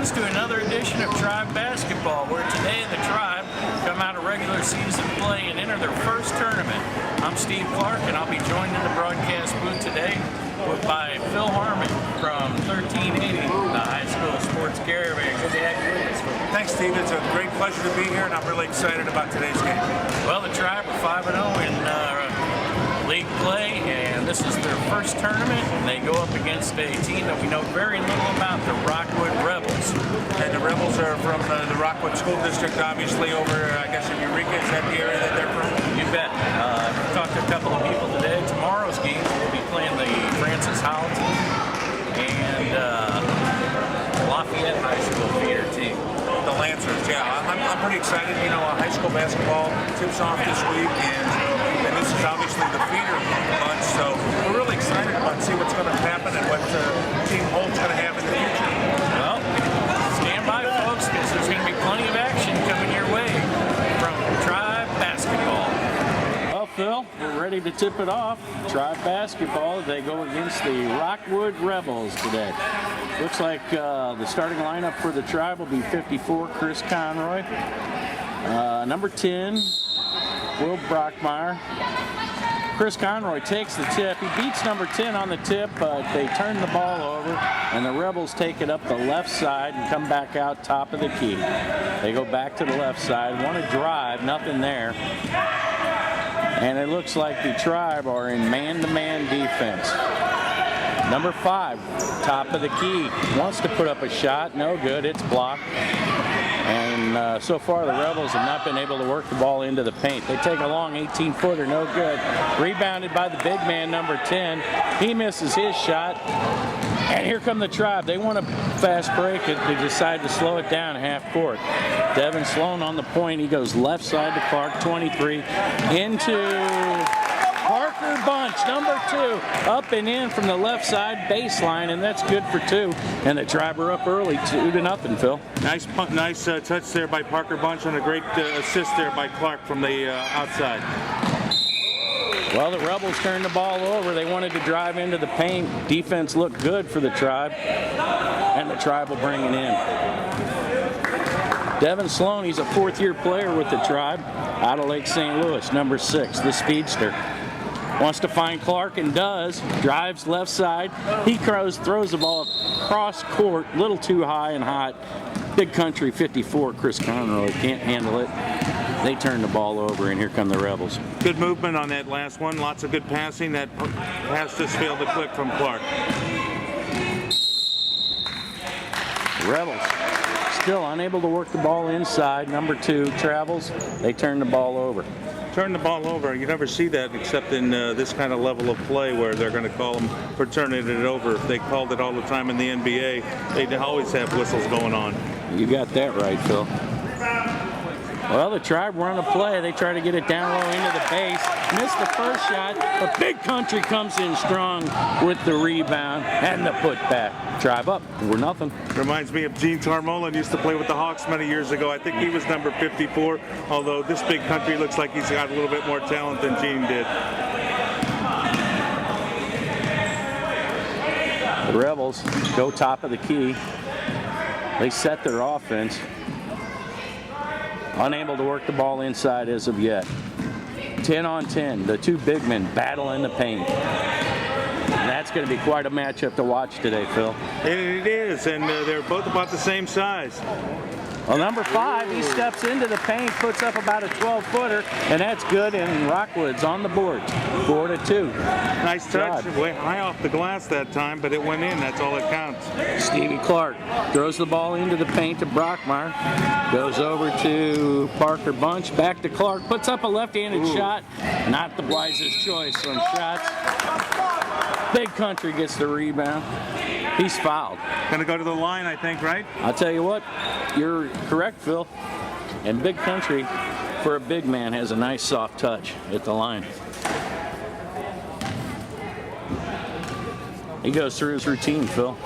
folks, to another edition of Tribe Basketball, where today the Tribe come out of regular season play and enter their first tournament. I'm Steve Clark, and I'll be joined in the broadcast booth today by Phil Harmon from 1380, the high school sports caravan. Good to have you with us, Phil. Thanks, Steve. It's a great pleasure to be here, and I'm really excited about today's game. Well, the Tribe are 5-0 in league play, and this is their first tournament, and they go up against a team that we know very little about, the Rockwood Rebels. And the Rebels are from the Rockwood School District, obviously, over, I guess, in Eureka. Is that the area that they're from? You bet. I've talked to a couple of people today. Tomorrow's game, we'll be playing the Francis Howell team and Lafayette High School feeder team. The Lancers, yeah. I'm pretty excited. You know, high school basketball tips off this week, and this is obviously the feeder bunch, so we're really excited about see what's going to happen and what Team Holt's going to have in the future. Well, stand by, folks, because there's going to be plenty of action coming your way from Tribe Basketball. Well, Phil, we're ready to tip it off. Tribe Basketball, they go against the Rockwood Rebels today. Looks like the starting lineup for the Tribe will be 54, Chris Conroy. Number 10, Will Brockmeyer. Chris Conroy takes the tip. He beats number 10 on the tip, but they turn the ball over, and the Rebels take it up the left side and come back out top of the key. They go back to the left side, want to drive, nothing there. And it looks like the Tribe are in man-to-man defense. Number 5, top of the key, wants to put up a shot, no good, it's blocked. And so far the Rebels have not been able to work the ball into the paint. They take a long 18-footer, no good. Rebounded by the big man, number 10. He misses his shot. And here come the Tribe. They want to fast break it. They decide to slow it down half court. Devin Sloan on the point. He goes left side to Clark, 23. Into Parker Bunch, number 2, up and in from the left side baseline, and that's good for 2. And the Tribe are up early, 2-0, Phil. Nice touch there by Parker Bunch, and a great assist there by Clark from the outside. Well, the Rebels turned the ball over. They wanted to drive into the paint. Defense looked good for the Tribe, and the Tribe will bring it in. Devin Sloan, he's a 4th-year player with the Tribe, out of Lake St. Louis, number 6, the speedster. Wants to find Clark and does. Drives left side. He throws the ball across court, a little too high and hot. Big Country 54, Chris Conroy can't handle it. They turn the ball over, and here come the Rebels. Good movement on that last one. Lots of good passing. That pass just failed to click from Clark. Rebels still unable to work the ball inside. Number 2 travels. They turn the ball over. Turn the ball over. You never see that except in this kind of level of play where they're going to call them for turning it over. If they called it all the time in the NBA, they'd always have whistles going on. You got that right, Phil. Well, the Tribe run a play. They try to get it down low into the base. Missed the first shot, but Big Country comes in strong with the rebound and the putback. Tribe up, 4-0. Reminds me of Gene Tarmolen, used to play with the Hawks many years ago. I think he was number 54, although this Big Country looks like he's got a little bit more talent than Gene did. The Rebels go top of the key. They set their offense. Unable to work the ball inside as of yet. 10 on 10. The 2 big men battle in the paint. And that's going to be quite a matchup to watch today, Phil. It is, and they're both about the same size. Well, number 5, he steps into the paint, puts up about a 12-footer, and that's good, and Rockwood's on the board, 4-2. Nice touch, way high off the glass that time, but it went in, that's all that counts. Stevie Clark throws the ball into the paint to Brockmeyer, goes over to Parker Bunch, back to Clark, puts up a left-handed shot, not the wisest choice on shots. Big Country gets the rebound. He's fouled. Gonna go to the line, I think, right? I'll tell you what, you're correct, Phil. And Big Country, for a big man, has a nice soft touch at the line. He goes through his routine, Phil.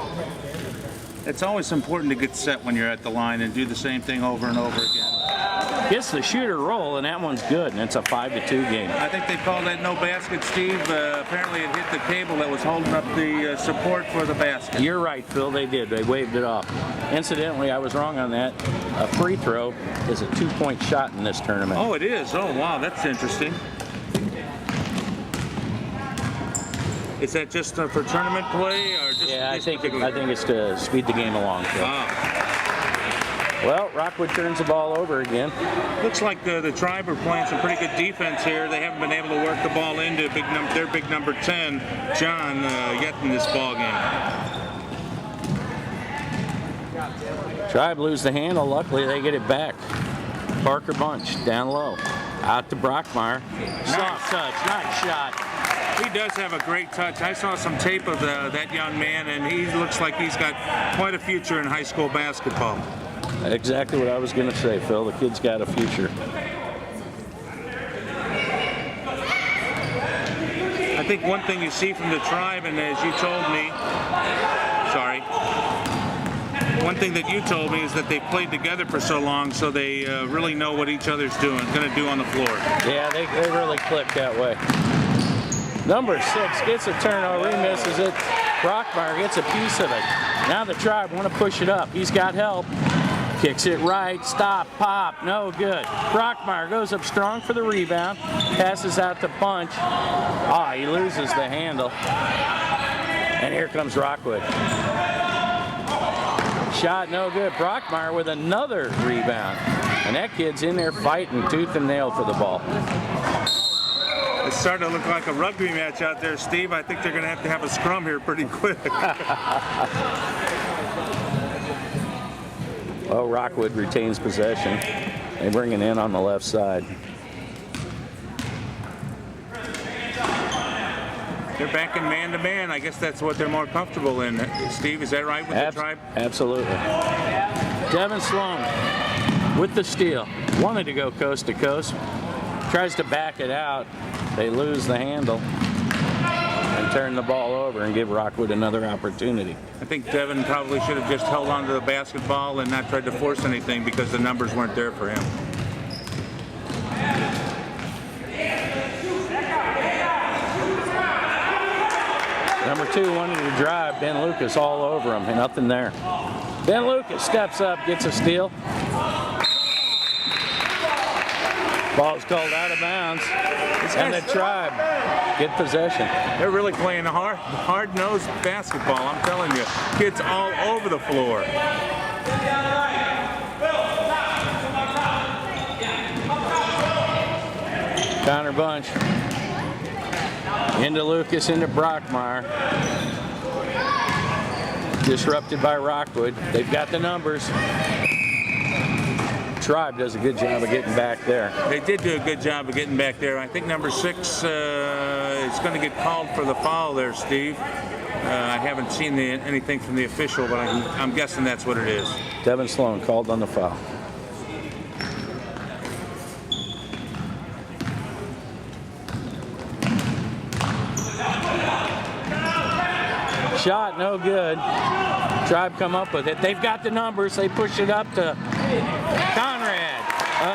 It's always important to get set when you're at the line and do the same thing over and over again. Gets the shooter roll, and that one's good, and it's a 5-2 game. I think they called that no basket, Steve. Apparently it hit the cable that was holding up the support for the basket. You're right, Phil. They did. They waved it off. Incidentally, I was wrong on that. A free throw is a 2-point shot in this tournament. Oh, it is? Oh, wow. That's interesting. Is that just for tournament play, or just? Yeah, I think it's to speed the game along. So. Wow. Well, Rockwood turns the ball over again. Looks like the Tribe are playing some pretty good defense here. They haven't been able to work the ball into their big number 10, John, yet in this ball game. Tribe lose the handle. Luckily, they get it back. Parker Bunch down low. Out to Brockmeyer. Soft touch, nice shot. He does have a great touch. I saw some tape of that young man, and he looks like he's got quite a future in high school basketball. Exactly what I was going to say, Phil. The kid's got a future. I think one thing you see from the Tribe, and as you told me, one thing that you told me is that they've played together for so long, so they really know what each other's going to do on the floor. Yeah, they really click that way. Number 6 gets a turnover, he misses it. Brockmeyer gets a piece of it. Now the Tribe want to push it up. He's got help. Kicks it right, stop, pop, no good. Brockmeyer goes up strong for the rebound, passes out to Bunch. He loses the handle. And here comes Rockwood. Shot no good. Brockmeyer with another rebound. And that kid's in there fighting tooth and nail for the ball. It's starting to look like a rugby match out there, Steve. I think they're going to have a scrum here pretty quick. Well, Rockwood retains possession. They bring it in on the left side. They're back in man-to-man. I guess that's what they're more comfortable in. Steve, is that right with the Tribe? Absolutely. Devin Sloan with the steal. Wanted to go coast to coast. Tries to back it out. They lose the handle and turn the ball over and give Rockwood another opportunity. I think Devin probably should have just held on to the basketball and not tried to force anything because the numbers weren't there for him. Number 2 wanted to drive. Ben Lucas all over him. Nothing there. Ben Lucas steps up, gets a steal. Ball's called out of bounds. And the Tribe get possession. They're really playing hard-nosed basketball, I'm telling you. Kids all over the floor. Connor Bunch. Into Lucas, into Brockmeyer. Disrupted by Rockwood. They've got the numbers. Tribe does a good job of getting back there. They did do a good job of getting back there. I think number 6 is going to get called for the foul there, Steve. I haven't seen anything from the official, but I'm guessing that's what it is. Devin Sloan called on the foul. Shot no good. Tribe come up with it. They've got the numbers. They push it up to Conrad.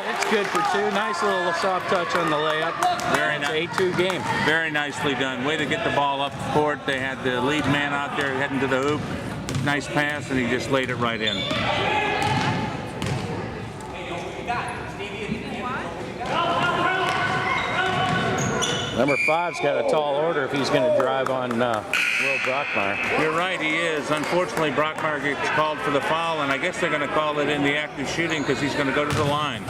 It's good for 2. Nice little soft touch on the layup. Very nice. 8-2 game. Very nicely done. Way to get the ball up the court. They had the lead man out there heading to the hoop. Nice pass, and he just laid it right in. Number 5's got a tall order if he's going to drive on Will Brockmeyer. You're right, he is. Unfortunately, Brockmeyer gets called for the foul, and I guess they're going to call it in the active shooting because he's going to go to the line.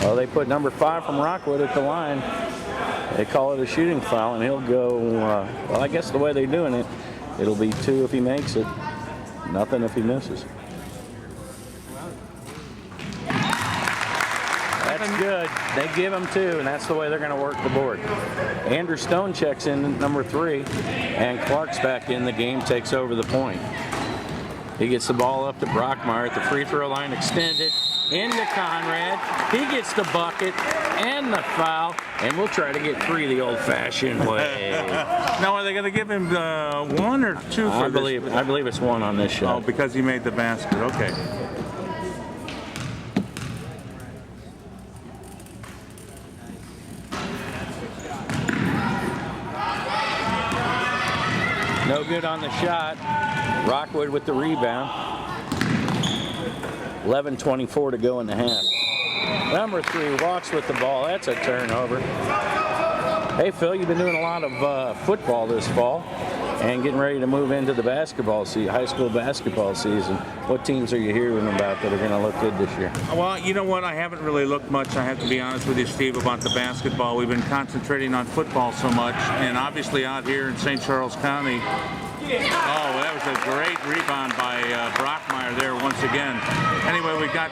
Well, they put number 5 from Rockwood at the line. They call it a shooting foul, and he'll go, well, I guess the way they're doing it, it'll be 2 if he makes it, nothing if he misses. That's good. They give him 2, and that's the way they're going to work the board. Andrew Stone checks in number 3, and Clark's back in the game, takes over the point. He gets the ball up to Brockmeyer at the free throw line, extended into Conrad. He gets the bucket and the foul, and we'll try to get 3 the old-fashioned way. Now, are they going to give him 1 or 2 for I believe it's 1 on this shot. Oh, because he made the basket. Okay. good on the shot. Rockwood with the rebound. 11:24 to go in the half. Number 3 walks with the ball. That's a turnover. Hey, Phil, you've been doing a lot of football this fall and getting ready to move into the basketball season, high school basketball season. What teams are you hearing about that are going to look good this year? Well, you know what? I haven't really looked much, I have to be honest with you, Steve, about the basketball. We've been concentrating on football so much, and obviously out here in St. Charles County, oh, that was a great rebound by Brockmeyer there once again. Anyway, we got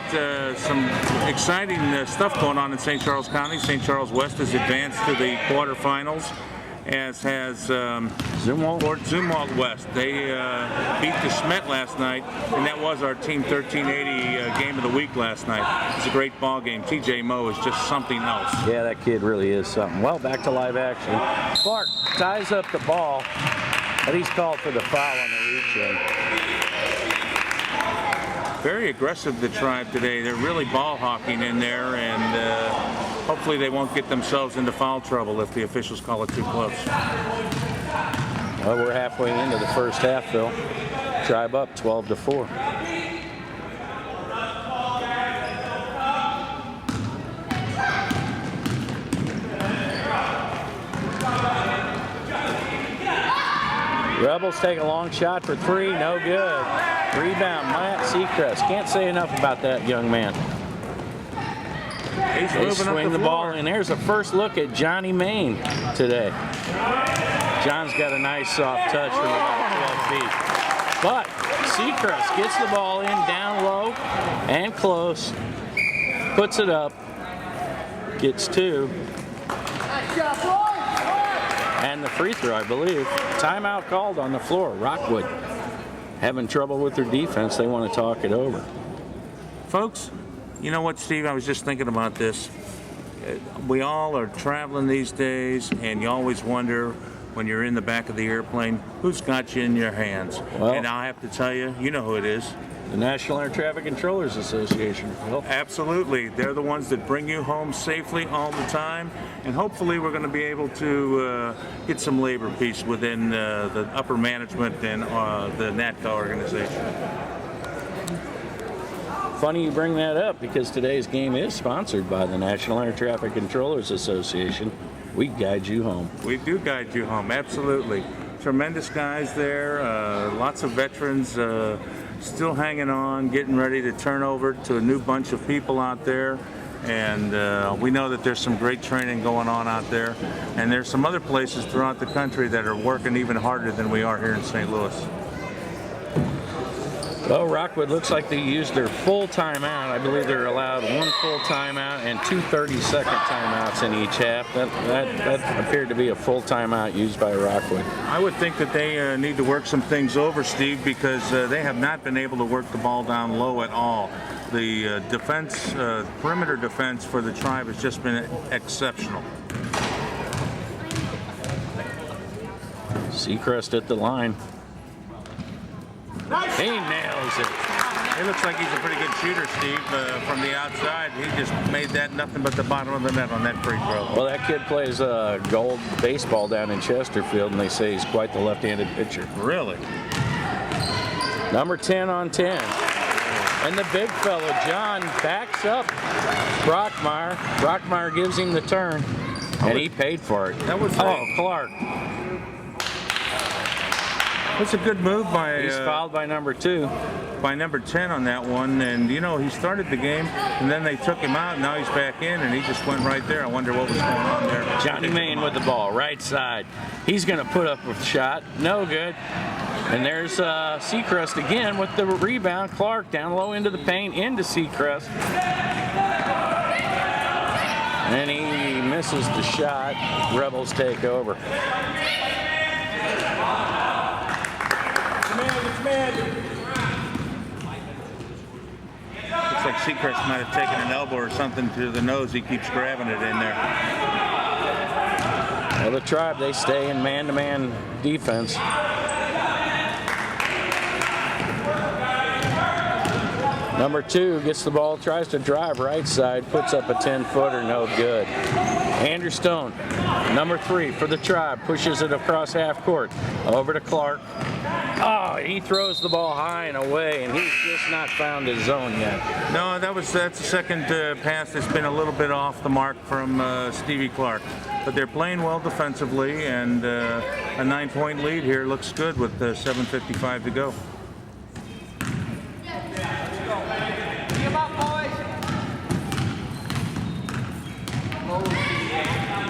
some exciting stuff going on in St. Charles County. St. Charles West has advanced to the quarterfinals, as has Zumwalt West. They beat the Schmidt last night, and that was our Team 1380 game of the week last night. It was a great ball game. TJ Moe is just something else. Yeah, that kid really is something. Well, back to live action. Clark ties up the ball, but he's called for the foul on the reach-in. Very aggressive, the Tribe, today. They're really ball hawking in there, and hopefully they won't get themselves into foul trouble if the officials call it too close. Well, we're halfway into the first half, Phil. Tribe up 12-4. Rebels take a long shot for 3, no good. Rebound, Matt Seacrest. Can't say enough about that young man. They swing the ball in. There's a first look at Johnny Main today. John's got a nice soft touch from about 12 feet. But Seacrest gets the ball in down low and close. Puts it up. Gets 2. And the free throw, I believe. Timeout called on the floor. Rockwood having trouble with their defense. They want to talk it over. Folks, you know what, Steve? I was just thinking about this. We all are traveling these days, and you always wonder when you're in the back of the airplane, who's got you in your hands? Well, and I have to tell you, you know who it is. The National Air Traffic Controllers Association. Phil. Absolutely. They're the ones that bring you home safely all the time, and hopefully we're going to be able to get some labor peace within the upper management and the NATCA organization. Funny you bring that up, because today's game is sponsored by the National Air Traffic Controllers Association. We guide you home. We do guide you home, absolutely. Tremendous guys there, lots of veterans still hanging on, getting ready to turn over to a new bunch of people out there. And we know that there's some great training going on out there. And there's some other places throughout the country that are working even harder than we are here in St. Louis. Well, Rockwood looks like they used their full timeout. I believe they're allowed 1 full timeout and 2 30-second timeouts in each half. That appeared to be a full timeout used by Rockwood. I would think that they need to work some things over, Steve, because they have not been able to work the ball down low at all. The defense, perimeter defense for the Tribe has just been exceptional. Seacrest at the line. He nails it. It looks like he's a pretty good shooter, Steve, from the outside. He just made that nothing but the bottom of the net on that free throw. Well, that kid plays gold baseball down in Chesterfield, and they say he's quite the left-handed pitcher. Really? Number 10 on 10. And the big fellow, John, backs up Brockmeyer. Brockmeyer gives him the turn, and he paid for it. That was Clark. That's a good move by... He's fouled by number 2. By number 10 on that one, and you know, he started the game, and then they took him out, and now he's back in, and he just went right there. I wonder what was going on there. Johnny Main with the ball, right side. He's going to put up a shot. No good. And there's Seacrest again with the rebound. Clark down low into the paint, into Seacrest. And he misses the shot. Rebels take over. Looks like Seacrest might have taken an elbow or something to the nose. He keeps grabbing it in there. Well, the Tribe, they stay in man-to-man defense. Number 2 gets the ball, tries to drive right side, puts up a 10-footer, no good. Andrew Stone, number 3 for the Tribe, pushes it across half court. Over to Clark. Oh, he throws the ball high and away, and he's just not found his zone yet. No, that's the second pass that's been a little bit off the mark from Stevie Clark. But they're playing well defensively, and a 9-point lead here looks good with 7:55 to go.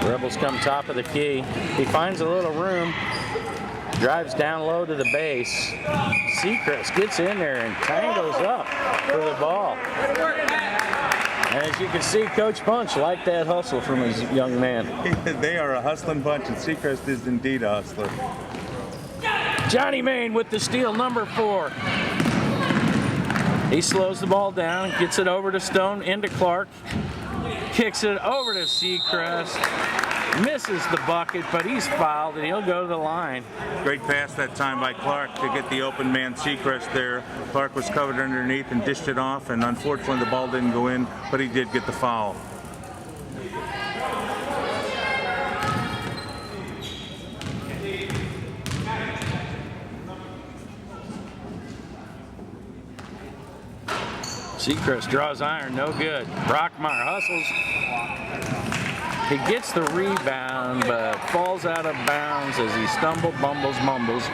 Rebels come top of the key. He finds a little room, drives down low to the base. Seacrest gets in there and tangles up for the ball. And as you can see, Coach Bunch liked that hustle from his young man. They are a hustling bunch, and Seacrest is indeed a hustler. Johnny Main with the steal, number 4. He slows the ball down, gets it over to Stone, into Clark. Kicks it over to Seacrest. Misses the bucket, but he's fouled, and he'll go to the line. Great pass that time by Clark to get the open man Seacrest there. Clark was covered underneath and dished it off, and unfortunately the ball didn't go in, but he did get the foul. Seacrest draws iron, no good. Brockmeyer hustles. He gets the rebound, but falls out of bounds as he mumbles,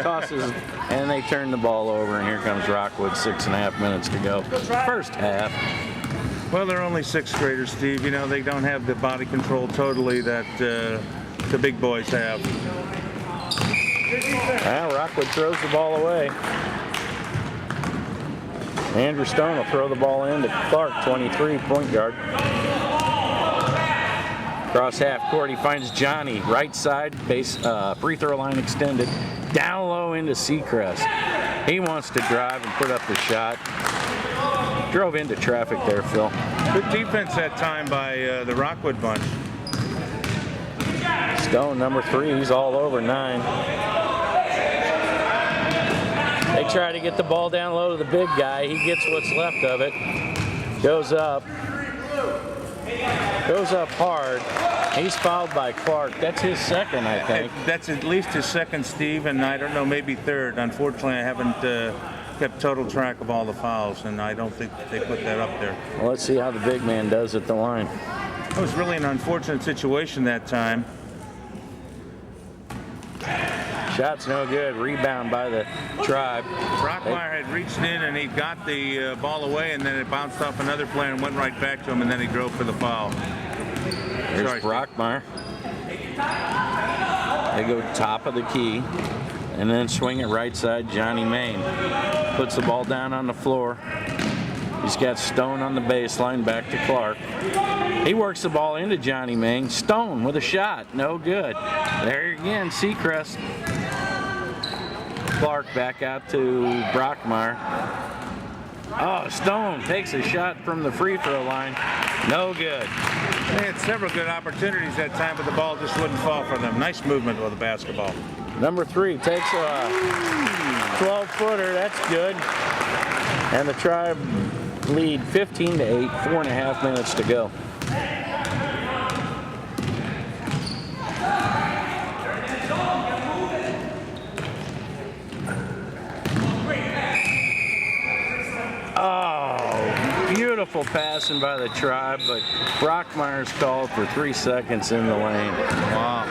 tosses, and they turn the ball over, and here comes Rockwood, 6.5 minutes to go. First half. Well, they're only 6th graders, Steve. You know, they don't have the body control totally that the big boys have. Well, Rockwood throws the ball away. Andrew Stone will throw the ball in to Clark, 23, point guard. Across half court, he finds Johnny, right side, base free throw line extended, down low into Seacrest. He wants to drive and put up the shot. Drove into traffic there, Phil. Good defense that time by the Rockwood bunch. Stone, number 3, he's all over 9. They try to get the ball down low to the big guy. He gets what's left of it. Goes up hard. He's fouled by Clark. That's his second, I think. That's at least his second, Steve, and I don't know, maybe third. Unfortunately, I haven't kept total track of all the fouls, and I don't think they put that up there. Well, let's see how the big man does at the line. It was really an unfortunate situation that time. Shot's no good. Rebound by the Tribe. Brockmeyer had reached in and he got the ball away, and then it bounced off another player and went right back to him, and then he drove for the foul. There's Brockmeyer. They go top of the key and then swing it right side. Johnny Main puts the ball down on the floor. He's got Stone on the baseline, back to Clark. He works the ball into Johnny Main. Stone with a shot, no good. There again, Seacrest. Clark back out to Brockmeyer. Oh, Stone takes a shot from the free throw line. No good. They had several good opportunities that time, but the ball just wouldn't fall for them. Nice movement with the basketball. Number 3 takes a 12-footer. That's good. And the Tribe lead 15-8, 4.5 minutes to go. Oh, beautiful passing by the Tribe, but Brockmeyer's called for 3 seconds in the lane. Wow.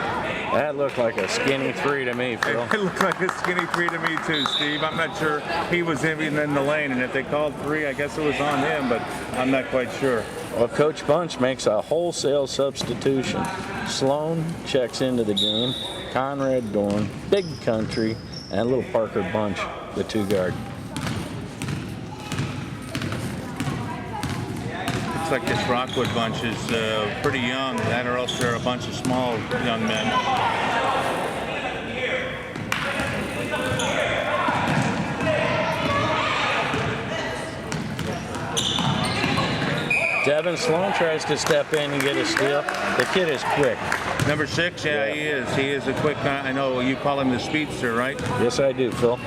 That looked like a skinny 3 to me, Phil. It looked like a skinny 3 to me too, Steve. I'm not sure he was even in the lane, and if they called 3, I guess it was on him, but I'm not quite sure. Well, Coach Bunch makes a wholesale substitution. Sloan checks into the game. Conrad Dorn, Big Country, and little Parker Bunch, the 2 guard. Looks like this Rockwood bunch is pretty young. That or else they're a bunch of small young men. Devin Sloan tries to step in and get a steal. The kid is quick. Number 6, yeah, he is. He is a quick guy. I know you call him the speedster, right? Yes, I do, Phil.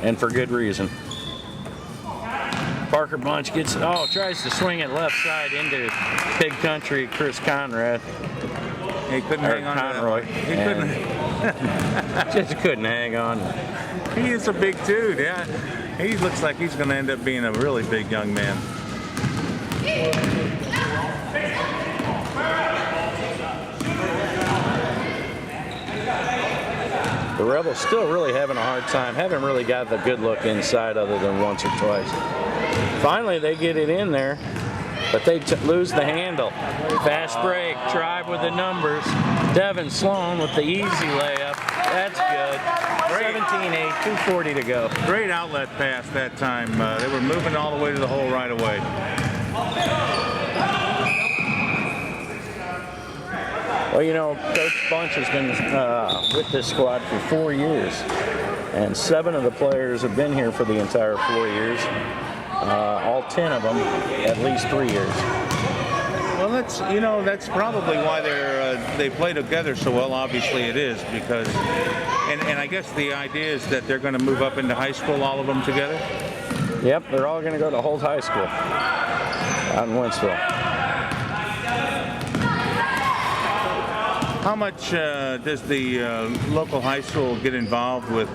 And for good reason. Parker Bunch tries to swing it left side into Pig Country, Chris Conrad. He couldn't hang on Conroy. to that. He couldn't. Just couldn't hang on. He is a big dude, yeah. He looks like he's going to end up being a really big young man. The Rebels still really having a hard time. Haven't really got the good look inside other than once or twice. Finally, they get it in there, but they lose the handle. Fast break. Tribe with the numbers. Devin Sloan with the easy layup. That's good. 17-8, 2:40 to go. Great outlet pass that time. They were moving all the way to the hole right away. Well, you know, Coach Bunch has been with this squad for 4 years, and 7 of the players have been here for the entire 4 years. All 10 of them at least 3 years. Well, that's probably why they play together so well. Obviously, it is because, and I guess the idea is that they're going to move up into high school, all of them together. Yep, they're all going to go to Holt High School out in Wentzville. How much does the local high school get involved with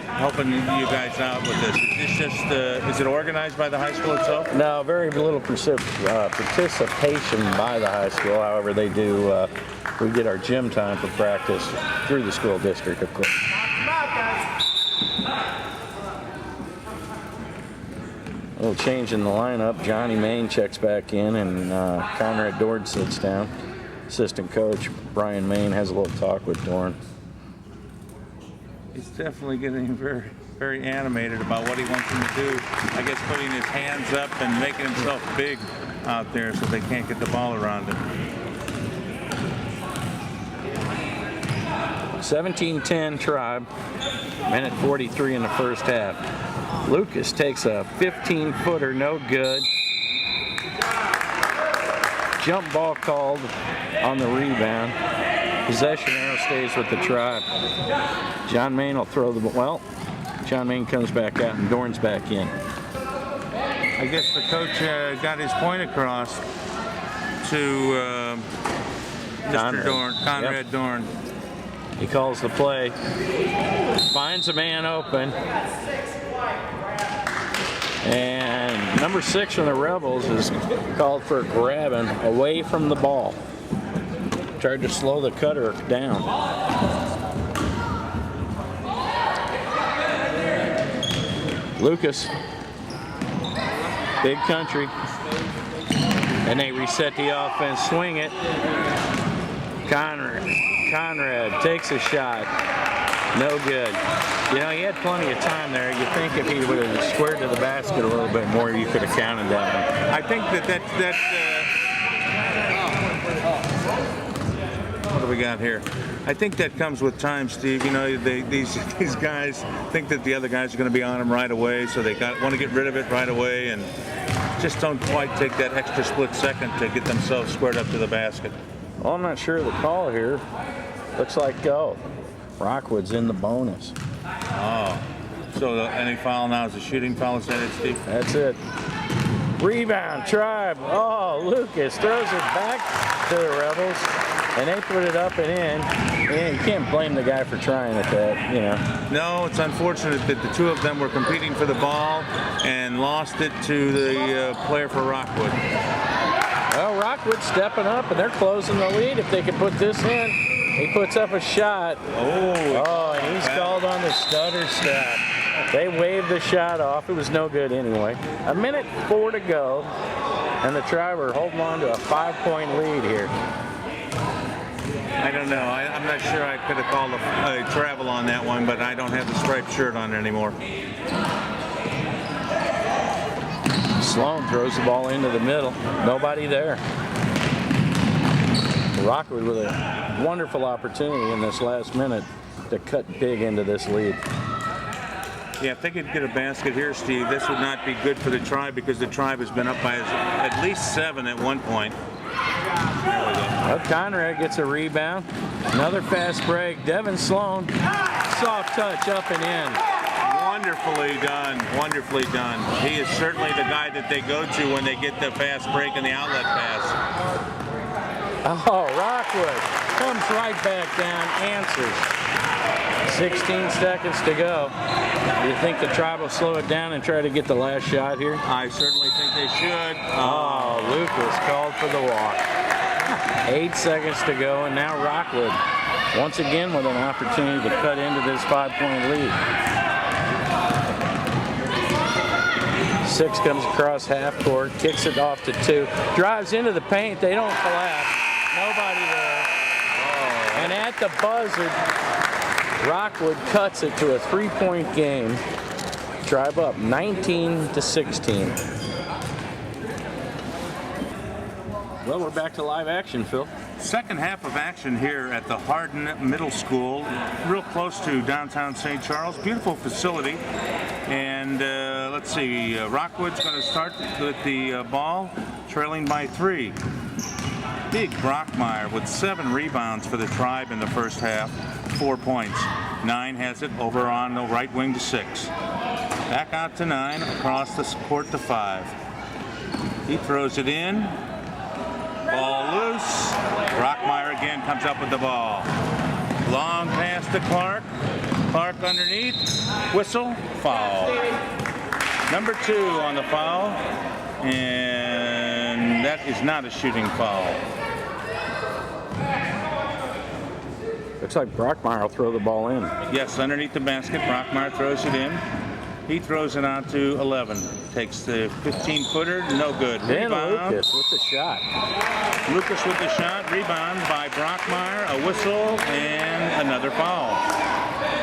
helping you guys out with this? Is this just is it organized by the high school itself? No, very little participation by the high school. However, they do. We get our gym time for practice through the school district, of course. A little change in the lineup. Johnny Main checks back in, and Conrad Dorn sits down. Assistant coach Brian Main has a little talk with Dorn. He's definitely getting very, very animated about what he wants him to do. I guess putting his hands up and making himself big out there so they can't get the ball around him. 17-10 Tribe. Minute 43 in the first half. Lucas takes a 15-footer, no good. Jump ball called on the rebound. Possession arrow stays with the Tribe. John Main will throw the ball. Well, John Main comes back out and Dorn's back in. I guess the coach got his point across to Mr. Dorn, Conrad Dorn. He calls the play. Finds a man open. And number 6 from the Rebels is called for grabbing away from the ball. Tried to slow the cutter down. Lucas, Big Country. And they reset the offense, swing it. Conrad takes a shot. No good. You know, he had plenty of time there. You think if he would have squared to the basket a little bit more, you could have counted that one. I think that what do we got here? I think that comes with time, Steve. You know, these guys think that the other guys are going to be on them right away, so they want to get rid of it right away, and just don't quite take that extra split second to get themselves squared up to the basket. Well, I'm not sure of the call here. Looks like go. Rockwood's in the bonus. Oh, so any foul now is a shooting foul, is that it, Steve? That's it. Rebound, Tribe. Oh, Lucas throws it back to the Rebels, and they put it up and in. And you can't blame the guy for trying at that, you know. No, it's unfortunate that the two of them were competing for the ball and lost it to the player for Rockwood. Well, Rockwood's stepping up, and they're closing the lead. If they can put this in, he puts up a shot. Oh, and he's called on the stutter step. They waved the shot off. It was no good anyway. 1:04 to go, and the Tribe are holding on to a 5-point lead here. I don't know. I'm not sure I could have called a travel on that one, but I don't have the striped shirt on anymore. Sloan throws the ball into the middle. Nobody there. Rockwood with a wonderful opportunity in this last minute to cut big into this lead. Yeah, if they could get a basket here, Steve, this would not be good for the Tribe because the Tribe has been up by at least 7 at one point. There we go. Well, Conrad gets a rebound. Another fast break. Devin Sloan, soft touch up and in. Wonderfully done. Wonderfully done. He is certainly the guy that they go to when they get the fast break and the outlet pass. Oh, Rockwood comes right back down, answers. 16 seconds to go. Do you think the Tribe will slow it down and try to get the last shot here? I certainly think they should. Oh, Lucas called for the walk. 8 seconds to go, and now Rockwood once again with an opportunity to cut into this 5-point lead. 6 comes across half court, kicks it off to 2, drives into the paint. They don't collapse. Nobody there. Oh. And at the buzzer, Rockwood cuts it to a 3-point game. Tribe up 19-16. Well, we're back to live action, Phil. Second half of action here at the Hardin Middle School, real close to downtown St. Charles. Beautiful facility. And let's see, Rockwood's going to start with the ball, trailing by 3. Big Brockmeyer with 7 rebounds for the Tribe in the first half, 4 points. 9 has it over on the right wing to 6. Back out to 9, across the court to 5. He throws it in. Ball loose. Brockmeyer again comes up with the ball. Long pass to Clark. Clark underneath. Whistle. Foul. Number 2 on the foul. And that is not a shooting foul. Looks like Brockmeyer will throw the ball in. Yes, underneath the basket. Brockmeyer throws it in. He throws it out to 11. Takes the 15-footer, no good. Then Rebound. Lucas with the shot. Lucas with the shot. Rebound by Brockmeyer. A whistle and another foul.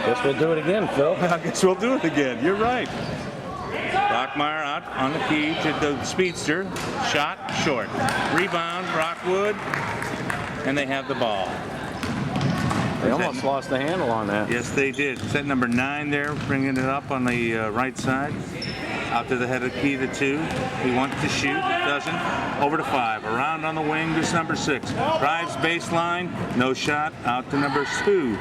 Guess we'll do it again, Phil. I guess we'll do it again. You're right. Brockmeyer out on the key to the speedster. Shot short. Rebound, Rockwood. And they have the ball. They almost lost the handle on that. Yes, they did. Set number 9 there, bringing it up on the right side. Out to the head of key to 2. He wants to shoot, doesn't. Over to 5. Around on the wing to number 6. Drives baseline, no shot. Out to number 2.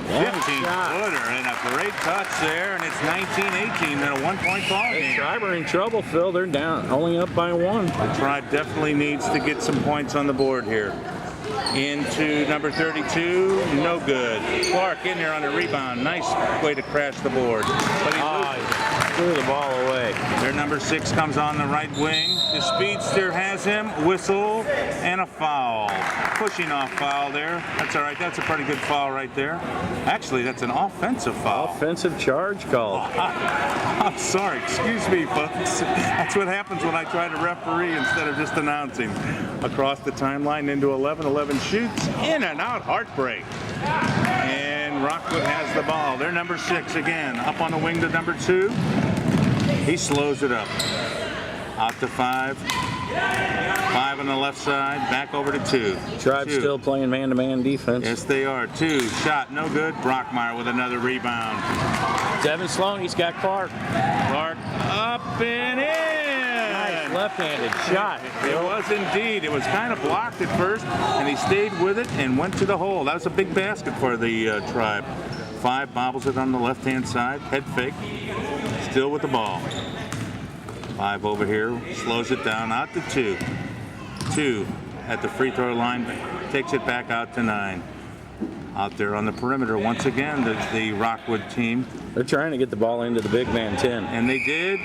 15-footer and a great touch there, and it's 19-18 in a 1-point ball game. The Tribe are in trouble, Phil. They're down, only up by 1. The Tribe definitely needs to get some points on the board here. Into number 32, no good. Clark in there on the rebound. Nice way to crash the board. But he threw the ball away. Their number 6 comes on the right wing. The speedster has him. Whistle and a foul. Pushing off foul there. That's all right. That's a pretty good foul right there. Actually, that's an offensive foul. Offensive charge called. I'm sorry. Excuse me, folks. That's what happens when I try to referee instead of just announcing. Across the timeline into 11. 11 shoots. In and out. Heartbreak. And Rockwood has the ball. They're number 6 again. Up on the wing to number 2. He slows it up. Out to 5. 5 on the left side. Back over to 2. Tribe still playing man-to-man defense. Yes, they are. 2. Shot. No good. Brockmeyer with another rebound. Devin Sloan. He's got Clark. Clark up and in. Nice left-handed shot. It was indeed. It was kind of blocked at first, and he stayed with it and went to the hole. That was a big basket for the Tribe. 5 bobbles it on the left-hand side. Head fake. Still with the ball. 5 over here. Slows it down out to 2. 2 at the free throw line. Takes it back out to 9. Out there on the perimeter once again, the Rockwood team. They're trying to get the ball into the big man 10. And they did.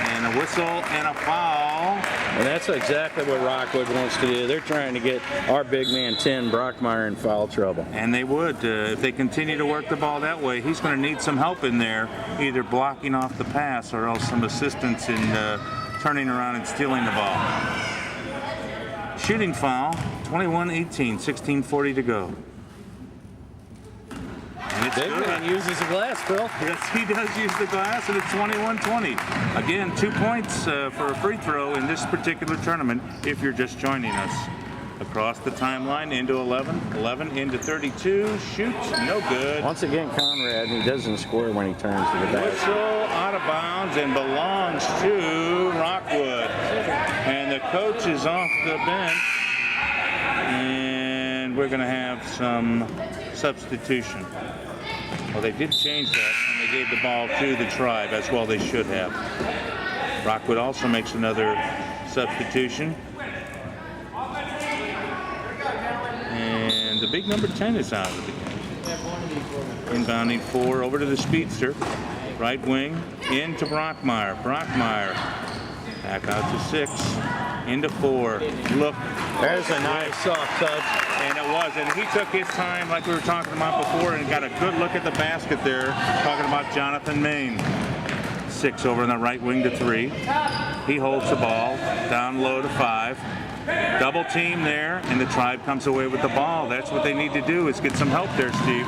And a whistle and a foul. And that's exactly what Rockwood wants to do. They're trying to get our big man 10, Brockmeyer, in foul trouble. And they would. If they continue to work the ball that way, he's going to need some help in there, either blocking off the pass or else some assistance in turning around and stealing the ball. Shooting foul, 21-18, 16:40 to go. And it's Big good. man uses the glass, Phil. Yes, he does use the glass, and it's 21-20. Again, 2 points for a free throw in this particular tournament if you're just joining us. Across the timeline into 11, 11 into 32, shoots, no good. Once again, Conrad, he doesn't score when he turns to the basket. Whistle out of bounds and belongs to Rockwood. And the coach is off the bench, and we're going to have some substitution. Well, they did change that, and they gave the ball to the Tribe, as well they should have. Rockwood also makes another substitution. And the big number 10 is out of the game. Inbounding 4 over to the speedster. Right wing into Brockmeyer. Brockmeyer back out to 6. Into 4. Look. There's a nice soft touch. And it was. And he took his time like we were talking about before and got a good look at the basket there. Talking about Jonathan Main. 6 over on the right wing to 3. He holds the ball. Down low to 5. Double team there, and the Tribe comes away with the ball. That's what they need to do, is get some help there, Steve.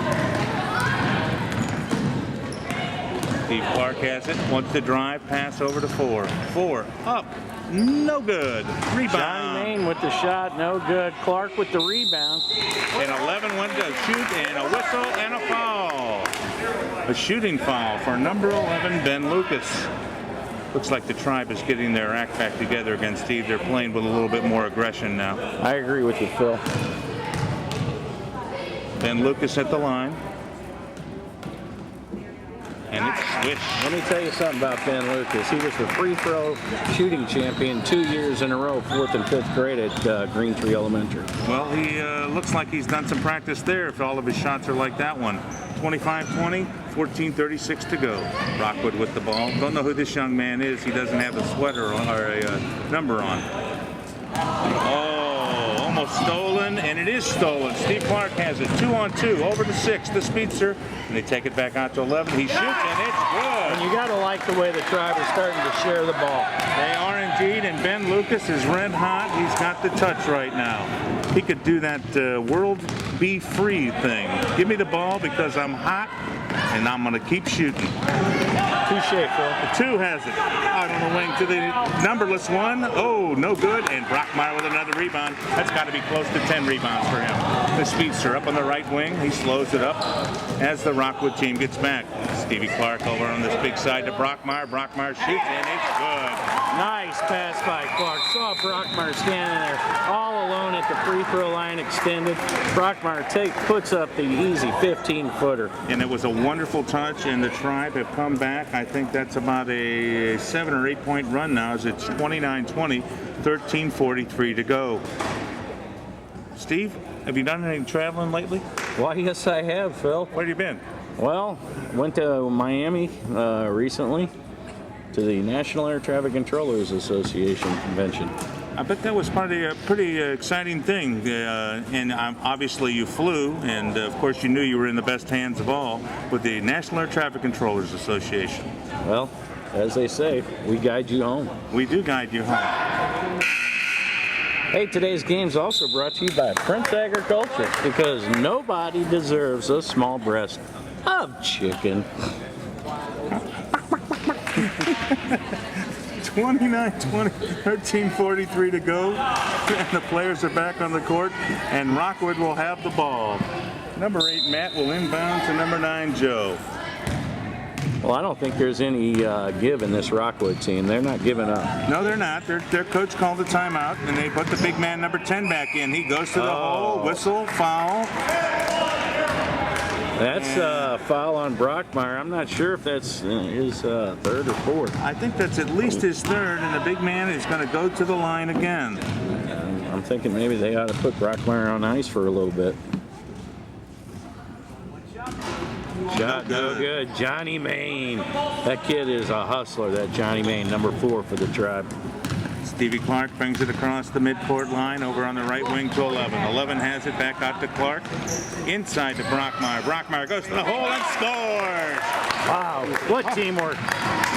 Steve Clark has it. Wants to drive, pass over to 4. 4 up. No good. Rebound. Johnny Main with the shot, no good. Clark with the rebound. And 11 went to shoot, and a whistle and a foul. A shooting foul for number 11, Ben Lucas. Looks like the Tribe is getting their act back together against Steve. They're playing with a little bit more aggression now. I agree with you, Phil. Ben Lucas at the line. And it's swish. Let me tell you something about Ben Lucas. He was the free throw shooting champion 2 years in a row, 4th and 5th grade at Green Tree Elementary. Well, he looks like he's done some practice there if all of his shots are like that one. 25-20, 14:36 to go. Rockwood with the ball. Don't know who this young man is. He doesn't have a sweater on, or a number on. Oh, almost stolen, and it is stolen. Steve Clark has it 2-on-2 over to 6, the speedster, and they take it back out to 11. He shoots, and it's good. And you got to like the way the Tribe is starting to share the ball. They are indeed, and Ben Lucas is red hot. He's got the touch right now. He could do that world be free thing. Give me the ball because I'm hot, and I'm going to keep shooting. Touche, Phil. The 2 has it. Out on the wing to the numberless 1. Oh, no good. And Brockmeyer with another rebound. That's got to be close to 10 rebounds for him. The speedster up on the right wing. He slows it up as the Rockwood team gets back. Stevie Clark over on this big side to Brockmeyer. Brockmeyer shoots, and it's good. Nice pass by Clark. Saw Brockmeyer standing there all alone at the free throw line extended. Brockmeyer puts up the easy 15-footer. And it was a wonderful touch, and the Tribe have come back. I think that's about a 7 or 8 point run now as it's 29-20, 13:43 to go. Steve, have you done any traveling lately? Why, yes, I have, Phil. Where have you been? Well, went to Miami recently to the National Air Traffic Controllers Association convention. I bet that was probably a pretty exciting thing. And obviously you flew, and of course you knew you were in the best hands of all with the National Air Traffic Controllers Association. Well, as they say, we guide you home. We do guide you home. Hey, today's game is also brought to you by Prince Agriculture, because nobody deserves a small breast of chicken. 29-20, 13:43 to go. And the players are back on the court, and Rockwood will have the ball. Number 8, Matt, will inbound to number 9, Joe. Well, I don't think there's any give in this Rockwood team. They're not giving up. No, they're not. Their coach called a timeout, and they put the big man, number 10, back in. He goes to the hole, whistle, foul. That's a foul on Brockmeyer. I'm not sure if that's his 3rd or 4th. I think that's at least his 3rd, and the big man is going to go to the line again. I'm thinking maybe they ought to put Brockmeyer on ice for a little bit. Shot no good. Johnny Main. That kid is a hustler, that Johnny Main, number 4 for the Tribe. Stevie Clark brings it across the midcourt line over on the right wing to 11. 11 has it back out to Clark. Inside to Brockmeyer. Brockmeyer goes to the hole and scores! Wow, what teamwork.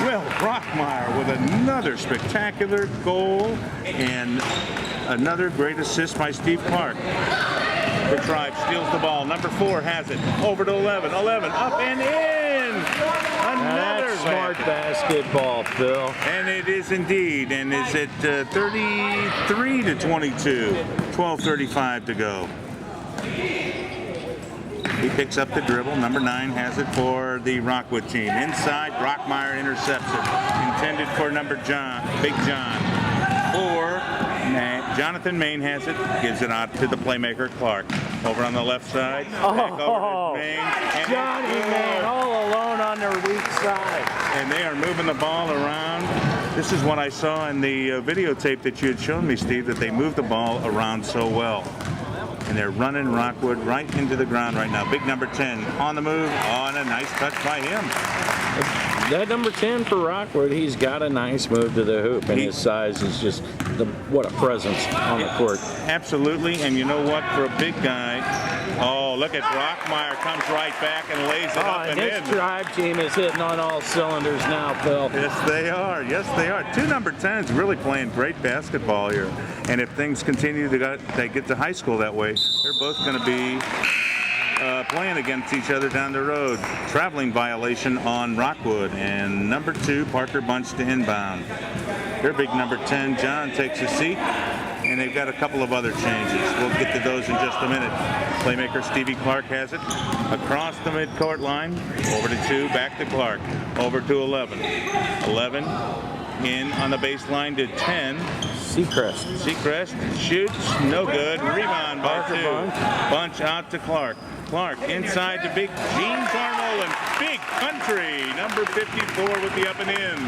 Will Brockmeyer with another spectacular goal and another great assist by Steve Clark. The Tribe steals the ball. Number 4 has it. Over to 11. 11 up and in! Another That's smart basketball, Phil. And it is indeed. And is it 33 to 22? 12:35 to go. He picks up the dribble. Number 9 has it for the Rockwood team. Inside, Brockmeyer intercepts it. Intended for number John, Big John. Jonathan Main has it. Gives it out to the playmaker, Clark. Over on the left side. Back over to Maine. And Johnny Man all alone on their weak side. And they are moving the ball around. This is what I saw in the videotape that you had shown me, Steve, that they moved the ball around so well. And they're running Rockwood right into the ground right now. Big number 10 on the move, on a nice touch by him. That number 10 for Rockwood, he's got a nice move to the hoop, and his size is just, what a presence on the court. Absolutely, and you know what, for a big guy, oh, look at Rockmeyer, comes right back and lays it up and in. This Tribe team is hitting on all cylinders now, Phil. Yes, they are. Yes, they are. Two number 10s really playing great basketball here. And if things continue they get to high school that way, they're both going to be playing against each other down the road. Traveling violation on Rockwood, and number 2, Parker Bunch to inbound. Their big number 10, John, takes a seat, and they've got a couple of other changes. We'll get to those in just a minute. Playmaker Stevie Clark has it across the midcourt line, over to 2, back to Clark, over to 11. 11 in on the baseline to 10. Seacrest shoots, no good. Rebound by 2. Bunch out to Clark. Clark inside to big Gene Carmel and Big Country, number 54 with the up and in.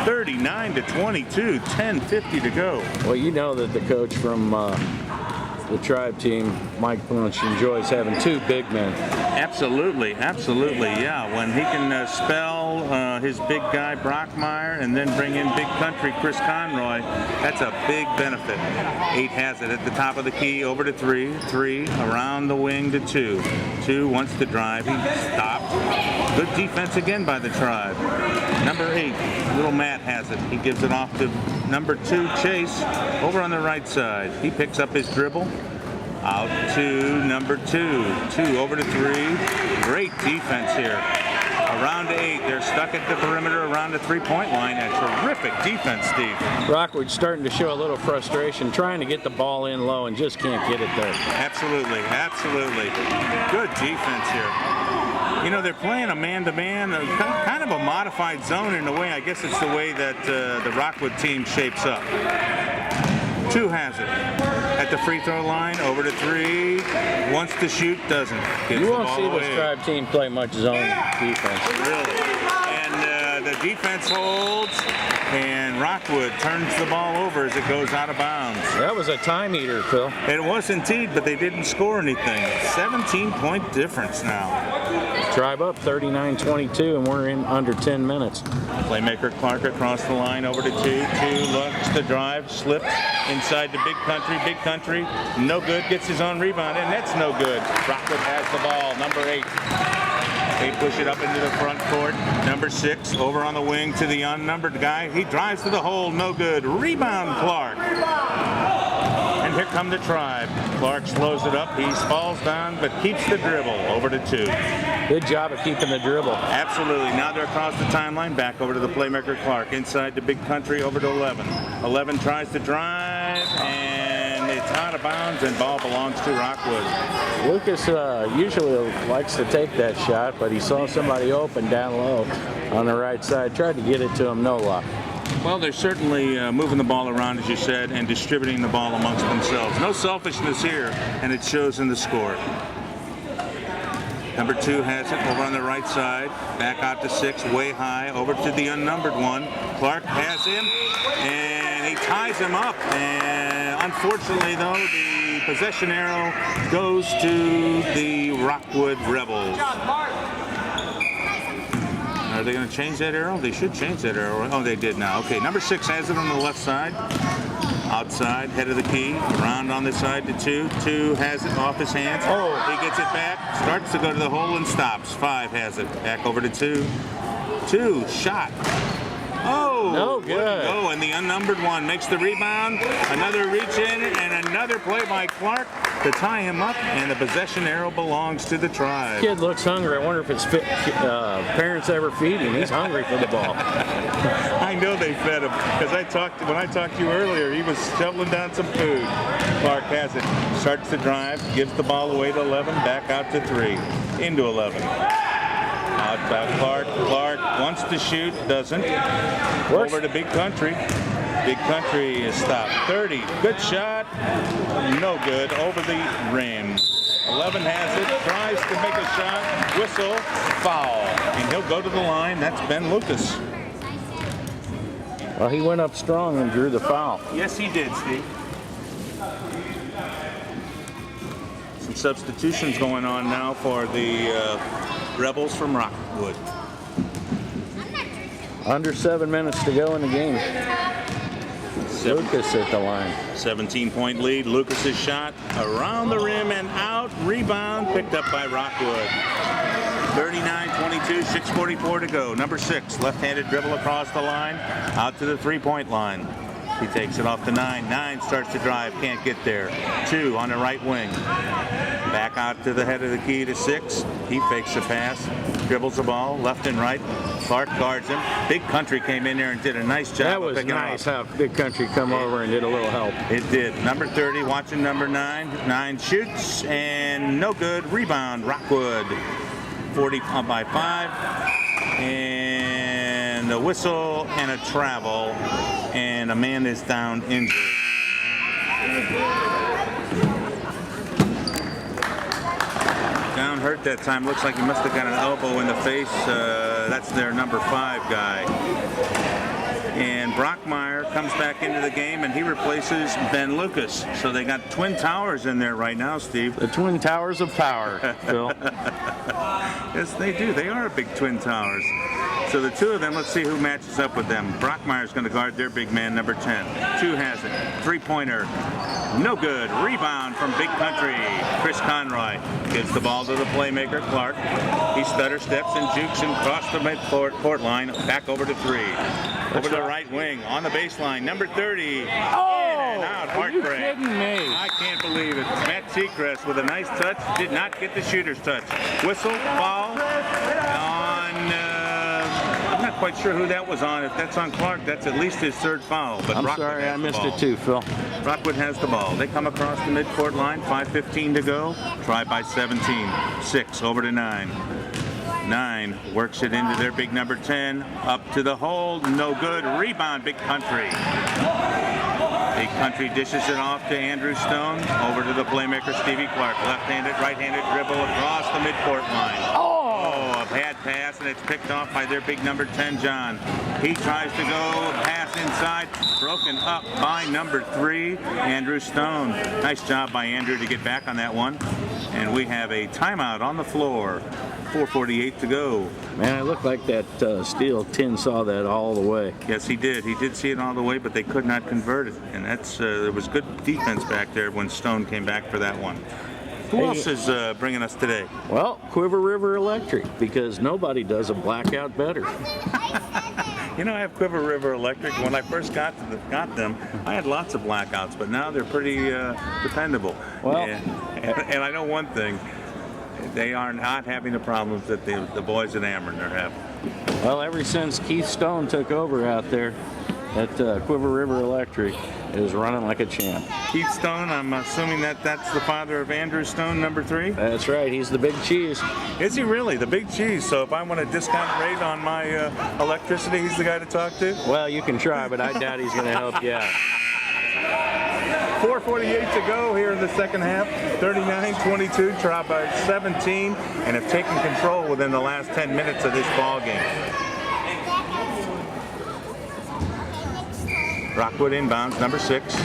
39-22, 10:50 to go. Well, you know that the coach from the Tribe team, Mike Bunch, enjoys having 2 big men. Absolutely, absolutely, yeah. When he can spell his big guy Brockmeyer and then bring in Big Country Chris Conroy, that's a big benefit. 8 has it at the top of the key, over to 3. 3 around the wing to 2. 2 wants to drive, he stopped. Good defense again by the Tribe. Number 8, little Matt has it. He gives it off to number 2, Chase, over on the right side. He picks up his dribble. Out to number 2. 2 over to 3. Great defense here. Around to 8. They're stuck at the perimeter around the 3-point line. A terrific defense, Steve. Rockwood's starting to show a little frustration, trying to get the ball in low and just can't get it there. Absolutely, absolutely. Good defense here. You know, they're playing a man-to-man, kind of a modified zone in a way. I guess it's the way that the Rockwood team shapes up. 2 has it. At the free throw line, over to 3. Wants to shoot, doesn't. You won't see this Tribe team play much zone defense. Really. And the defense holds, and Rockwood turns the ball over as it goes out of bounds. That was a time eater, Phil. It was indeed, but they didn't score anything. 17-point difference now. Tribe up 39-22, and we're in under 10 minutes. Playmaker Clark across the line, over to 2. 2 looks to drive, slips inside to Big Country. Big Country, no good, gets his own rebound, and that's no good. Rockwood has the ball, number 8. They push it up into the front court. Number 6 over on the wing to the unnumbered guy. He drives to the hole, no good. Rebound Clark. And here come the Tribe. Clark slows it up. He falls down, but keeps the dribble, over to 2. Good job of keeping the dribble. Absolutely. Now they're across the timeline, back over to the playmaker Clark. Inside to Big Country, over to 11. 11 tries to drive, and it's out of bounds, and ball belongs to Rockwood. Lucas usually likes to take that shot, but he saw somebody open down low on the right side. Tried to get it to him, no luck. Well, they're certainly moving the ball around, as you said, and distributing the ball amongst themselves. No selfishness here, and it shows in the score. Number 2 has it over on the right side. Back out to 6, way high, over to the unnumbered 1. Clark has him, and he ties him up. And unfortunately, though, the possession arrow goes to the Rockwood Rebels. Are they going to change that arrow? They should change that arrow. Oh, they did now. Okay, number 6 has it on the left side. Outside, head of the key, around on this side to 2. 2 has it off his hands. Oh, he gets it back, starts to go to the hole and stops. 5 has it. Back over to 2. 2, shot. Oh, no good. Oh, and the unnumbered 1 makes the rebound. Another reach in, and another play by Clark to tie him up, and the possession arrow belongs to the Tribe. Kid looks hungry. I wonder if his parents ever feed him. He's hungry for the ball. I know they fed him, because when I talked to you earlier, he was shoveling down some food. Clark has it, starts to drive, gives the ball away to 11, back out to 3, into 11. Out by Clark. Clark wants to shoot, doesn't. Works. Over to Big Country. Big Country is stopped. 30, good shot, no good, over the rim. 11 has it, tries to make a shot, whistle, foul. And he'll go to the line. That's Ben Lucas. Well, he went up strong and drew the foul. Yes, he did, Steve. Some substitutions going on now for the Rebels from Rockwood. Under 7 minutes to go in the game. Lucas at the line. 17-point lead. Lucas's shot around the rim and out. Rebound picked up by Rockwood. 39-22, 6:44 to go. Number 6, left-handed dribble across the line, out to the three-point line. He takes it off to 9. 9 starts to drive, can't get there. 2 on the right wing. Back out to the head of the key to 6. He fakes the pass, dribbles the ball left and right. Clark guards him. Big Country came in there and did a nice job. That was nice how Big Country come over and did a little help. It did. Number 30 watching number 9. 9 shoots and no good. Rebound, Rockwood. 40 by 5. And a whistle and a travel. And a man is down injured. Down hurt that time. Looks like he must have got an elbow in the face. That's their number 5 guy. And Brockmeyer comes back into the game and he replaces Ben Lucas. So they got Twin Towers in there right now, Steve. The Twin Towers of Power, Phil. Yes, they do. They are big Twin Towers. So the two of them, let's see who matches up with them. Brockmeyer's going to guard their big man, number 10. 2 has it. Three-pointer. No good. Rebound from Big Country. Chris Conroy gives the ball to the playmaker, Clark. He stutter steps and jukes and across the midcourt line. Back over to 3. Over the right wing. On the baseline. Number 30. In and out. Heartbreak. Are you kidding me? I can't believe it. Matt Seacrest with a nice touch. Did not get the shooter's touch. Whistle. Foul. I'm not quite sure who that was on. If that's on Clark, that's at least his 3rd foul. But I'm Rockwood sorry, I missed it it too, Phil. Rockwood has the ball. They come across the midcourt line. 5:15 to go. Try by 17. 6 over to 9. 9 works it into their big number 10. Up to the hole. No good. Rebound, Big Country. Big Country dishes it off to Andrew Stone. Over to the playmaker, Stevie Clark. Left-handed, right-handed dribble across the midcourt line. A bad pass, and it's picked off by their big number 10, John. He tries to go, pass inside, broken up by number 3, Andrew Stone. Nice job by Andrew to get back on that one. And we have a timeout on the floor. 4:48 to go. Man, it looked like that Steel Tin saw that all the way. Yes, he did. He did see it all the way, but they could not convert it. And that's there was good defense back there when Stone came back for that one. Who else is bringing us today? Well, Quiver River Electric, because nobody does a blackout better. You know, I have Quiver River Electric. When I first got them, I had lots of blackouts, but now they're pretty dependable. Well, and I know one thing. They are not having the problems that the boys at Ameren are having. Well, ever since Keith Stone took over out there at Quiver River Electric, is running like a champ. Keith Stone, I'm assuming that's the father of Andrew Stone, number 3? That's right, he's the big cheese. Is he really? The big cheese. So if I want a discount rate on my electricity, he's the guy to talk to? Well, you can try, but I doubt he's going to help you out. 4:48 to go here in the second half. 39-22, tried by 17, and have taken control within the last 10 minutes of this ball game. Rockwood inbounds, number 6.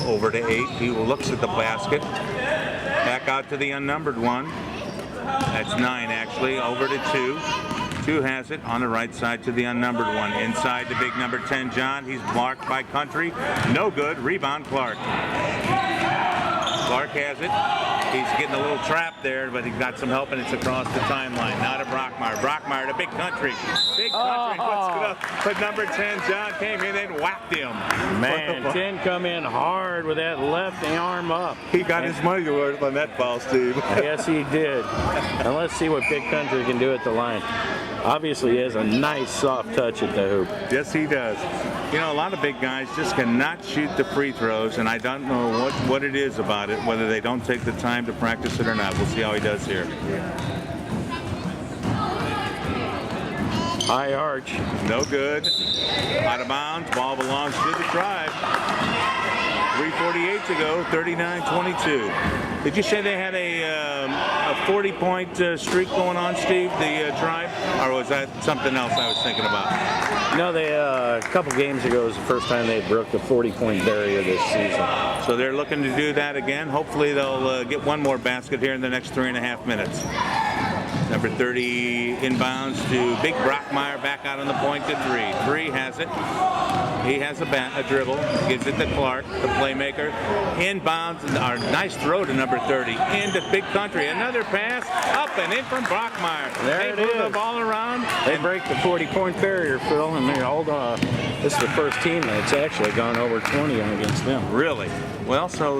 Over to 8. He looks at the basket. Back out to the unnumbered one. That's 9 actually. Over to 2. 2 has it on the right side to the unnumbered one. Inside the big number 10, John. He's marked by Country. No good. Rebound, Clark. Clark has it. He's getting a little trapped there, but he got some help, and it's across the timeline. Now to Brockmeyer. Brockmeyer to Big Country. Big Country puts it up. But number 10, John, came in and whacked him. Man, 10 come in hard with that left arm up. He got his money worth on that ball, Steve. Yes, he did. And let's see what Big Country can do at the line. Obviously, he has a nice soft touch at the hoop. Yes, he does. You know, a lot of big guys just cannot shoot the free throws, and I don't know what it is about it, whether they don't take the time to practice it or not. We'll see how he does here. High arch. No good. Out of bounds. Ball belongs to the Tribe. 3:48 to go, 39-22. Did you say they had a 40-point streak going on, Steve, the Tribe? Or was that something else I was thinking about? No, they a couple games ago was the first time they broke the 40-point barrier this season. So they're looking to do that again. Hopefully they'll get one more basket here in the next 3.5 minutes. Number 30 inbounds to Big Brockmeyer, back out on the point to three. Three has it. He has a dribble, gives it to Clark, the playmaker. Inbounds, our nice throw to number 30. Into Big Country, another pass, up and in from Brockmeyer. There they it move is. the ball around. They break the 40-point barrier, Phil, and they hold on. This is the first team that's actually gone over 20 against them. Really? Well, so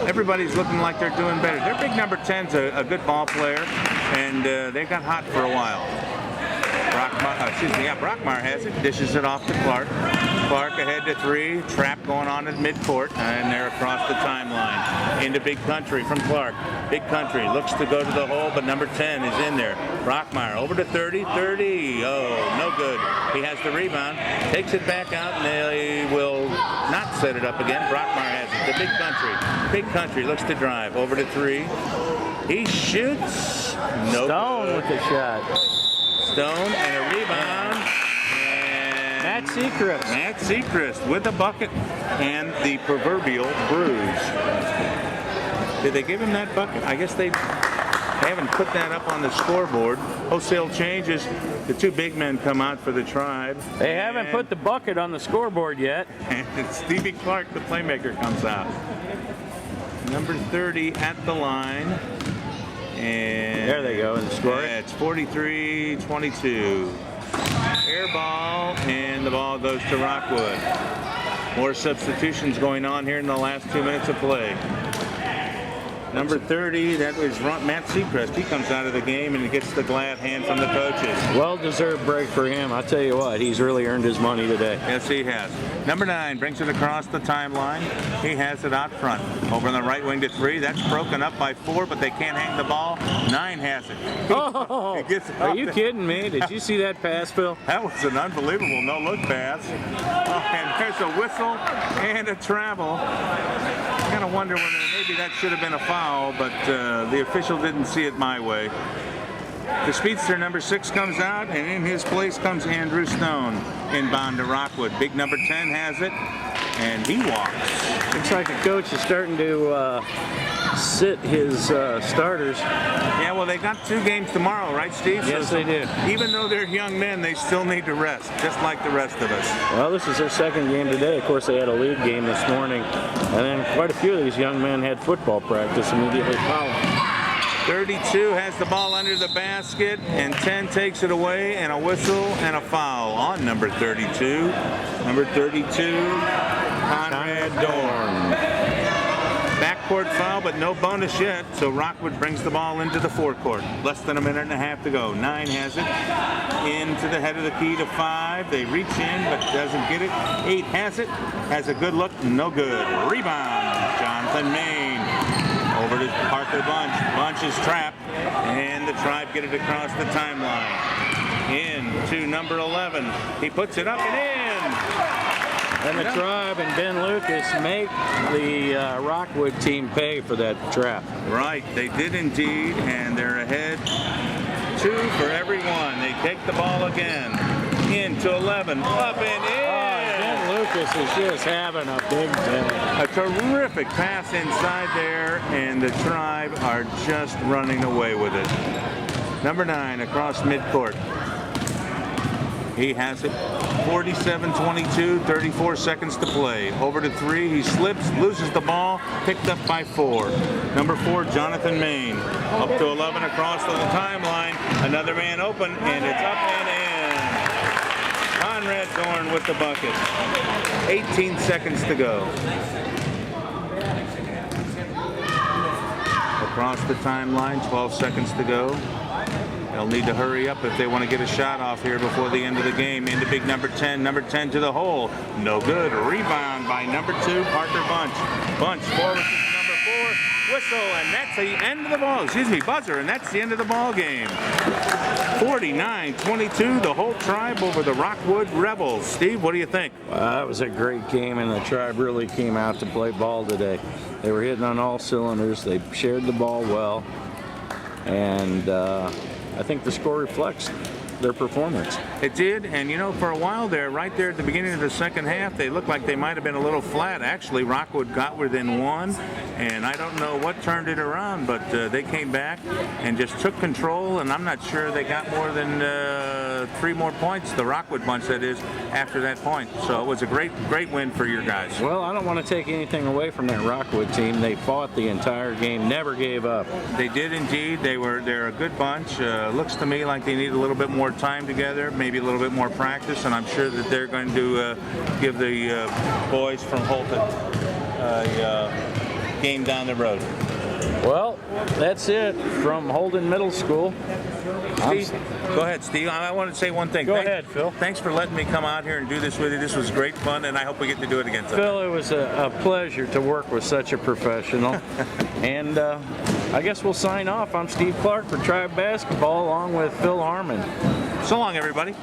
everybody's looking like they're doing better. Their big number 10's a good ball player, and they got hot for a while. Brockmeyer has it, dishes it off to Clark. Clark ahead to three, trap going on at midcourt, and they're across the timeline. Into Big Country from Clark. Big Country looks to go to the hole, but number 10 is in there. Brockmeyer over to 30, oh, no good. He has the rebound, takes it back out, and they will not set it up again. Brockmeyer has it to Big Country. Big Country looks to drive, over to three. He shoots, no Stone good. with the shot. Stone and a rebound. And Matt Seacrest. Matt Seacrest with a bucket and the proverbial bruise. Did they give him that bucket? I guess they haven't put that up on the scoreboard. Wholesale changes. The two big men come out for the Tribe. They haven't put the bucket on the scoreboard yet. And Stevie Clark, the playmaker, comes out. Number 30 at the line. And there they go in the score. Yeah, it's 43-22. Air ball, and the ball goes to Rockwood. More substitutions going on here in the last 2 minutes of play. Number 30, that was Matt Seacrest. He comes out of the game and gets the glad hand from the coaches. Well-deserved break for him. I'll tell you what, he's really earned his money today. Yes, he has. Number 9 brings it across the timeline. He has it out front. Over on the right wing to three. That's broken up by 4, but they can't hang the ball. 9 has it. Oh, He gets it are up you there. kidding me? Did you see that pass, Phil? That was an unbelievable no-look pass. Oh, and there's a whistle and a travel. I kind of wonder whether maybe that should have been a foul, but the official didn't see it my way. The speedster number 6 comes out, and in his place comes Andrew Stone, inbound to Rockwood. Big number 10 has it, and he walks. Looks like the coach is starting to sit his starters. Yeah, well, they got 2 games tomorrow, right, Steve? Yes, they do. Even though they're young men, they still need to rest, just like the rest of us. Well, this is their second game today. Of course, they had a league game this morning, and then quite a few of these young men had football practice immediately following. 32 has the ball under the basket, and 10 takes it away, and a whistle and a foul on number 32. Number 32, Conrad Dorn. Backcourt foul, but no bonus yet, so Rockwood brings the ball into the forecourt. Less than a minute and a half to go. 9 has it into the head of the key to 5. They reach in, but doesn't get it. 8 has it, has a good look, no good. Rebound, Jonathan Main. Over to Parker Bunch. Bunch is trapped, and the Tribe get it across the timeline. In to number 11. He puts it up and in. And the Tribe and Ben Lucas make the Rockwood team pay for that trap. Right, they did indeed, and they're ahead 2 for everyone. They take the ball again. In to 11. Up and in. Ben Lucas is just having a big day. A terrific pass inside there, and the Tribe are just running away with it. Number 9 across midcourt. He has it. 47-22, 34 seconds to play. Over to 3, he slips, loses the ball, picked up by 4. Number 4, Jonathan Main. Up to 11 across the timeline. Another man open, and it's up and in. Conrad Dorn with the bucket. 18 seconds to go. Across the timeline, 12 seconds to go. They'll need to hurry up if they want to get a shot off here before the end of the game. Into big number 10. Number 10 to the hole. No good. Rebound by number 2, Parker Bunch. Bunch forward to number 4. Whistle, and that's the end of the ball. Excuse me, buzzer, and that's the end of the ball game. 49-22, the whole tribe over the Rockwood Rebels. Steve, what do you think? That was a great game, and the tribe really came out to play ball today. They were hitting on all cylinders. They shared the ball well, and I think the score reflects their performance. It did, and you know, for a while there, right there at the beginning of the second half, they looked like they might have been a little flat. Actually, Rockwood got within one, and I don't know what turned it around, but they came back and just took control, and I'm not sure they got more than 3 more points, the Rockwood bunch that is, after that point. So it was a great win for your guys. Well, I don't want to take anything away from that Rockwood team. They fought the entire game, never gave up. They did indeed. They're a good bunch. Looks to me like they need a little bit more time together, maybe a little bit more practice, and I'm sure that they're going to give the boys from Holt a game down the road. Well, that's it from Holden Middle School. Steve, go ahead, Steve. I want to say one thing. Go ahead, Phil. Thanks for letting me come out here and do this with you. This was great fun, and I hope we get to do it again sometime. Phil, it was a pleasure to work with such a professional. And I guess we'll sign off. I'm Steve Clark for Tribe Basketball along with Phil Harmon. So long, everybody.